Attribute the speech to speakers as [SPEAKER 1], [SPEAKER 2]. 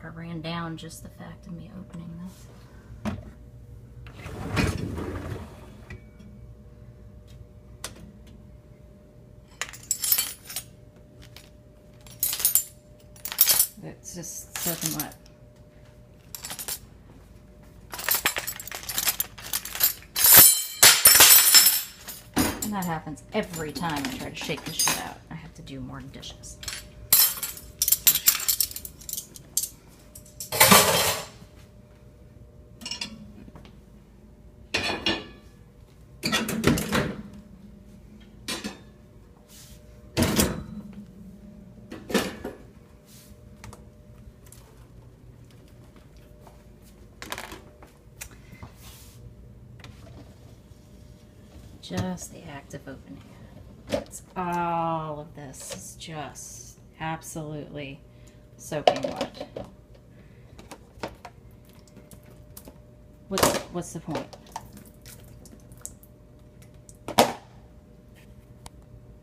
[SPEAKER 1] water ran down just the fact of me opening this. It's just soaking wet. And that happens every time I try to shake this shit out. I have to do more dishes. Just the act of opening it. That's all of this is just absolutely soaking wet. What's the point?